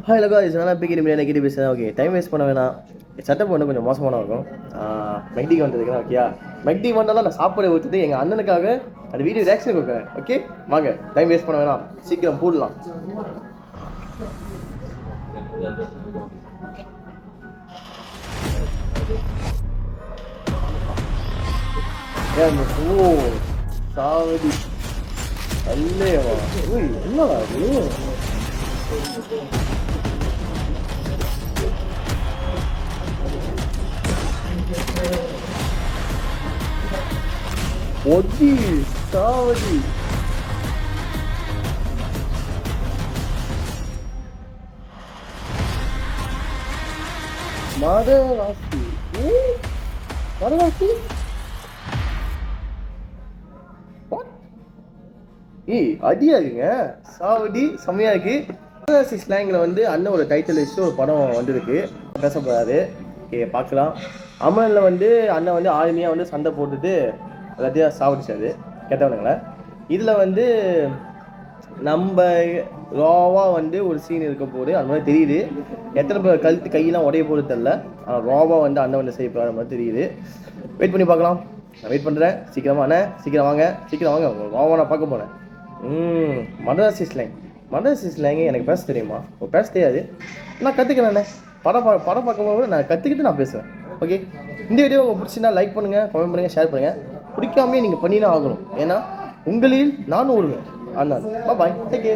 Hi லகா இது நல்லா பிக்கிரி media பேசுகிறேன். ஓகே, டைம் வேஸ்ட் பண்ண வேணாம். செட்டப் வந்து கொஞ்சம் மோசமான இருக்கும். மெக்டிக்கு வந்ததுக்குன்னா ஓகேயா, மெக்டிக்கு வந்தாலும் நான் சாப்பாடு ஊற்றுட்டு எங்கள் அண்ணனுக்காக அந்த வீடியோ ரியாக்ஷன் கொடுக்குறேன். ஓகே வாங்க, டைம் வேஸ்ட் பண்ண வேணாம், சீக்கிரம் போடலாம். ஓ சாவடி அல்லேவா, ஓய் என்னடா அது? ஒத்தி சாவடி மதவாசி மதவாசி அடியா இருக்குங்க, சாவடி செம்மையா இருக்கு. மதவாசி ஸ்லாங்கில் வந்து அண்ணன் ஒரு டைட்டில் வச்சு ஒரு படம் வந்திருக்கு, பேசப்படாது. ஓகே பார்க்கலாம். அமனில் வந்து அண்ணன் வந்து ஆளுமையாக வந்து சண்டை போட்டுட்டு எல்லாத்தையும் சாவடிச்சாரு கெட்டவனுங்களை. இதில் வந்து நம்ம ராவாக வந்து ஒரு சீன் இருக்க போது அது மாதிரி தெரியுது. எத்தனை பேர் கழுத்து கையெல்லாம் உடைய போது தெரில, ஆனால் ராவாக வந்து அண்ணன் வந்து செய்ய போகிற மாதிரி தெரியுது. வெயிட் பண்ணி பார்க்கலாம். நான் வெயிட் பண்ணுறேன். சீக்கிரமா அண்ணன், சீக்கிரம் வாங்க, சீக்கிரம் வாங்க. ராவா நான் பார்க்க போனேன். மதராசி ஸ்லாங் எனக்கு பேச தெரியுமா? பேச தெரியாது, நான் கற்றுக்கிறேண்ணே. படம் பார்க்கும்போது நான் கற்றுக்கிட்டு நான் பேசுவேன். ஓகே, இந்த வீடியோ உங்களுக்கு பிடிச்சிருந்தா லைக் பண்ணுங்கள், கமெண்ட் பண்ணுங்கள், ஷேர் பண்ணுங்கள். பிடிக்காமே நீங்கள் பண்ணினா ஆகணும், ஏன்னா உங்களில் நானும் ஒருவன். அண்ணா பாய், டேக் கேர்.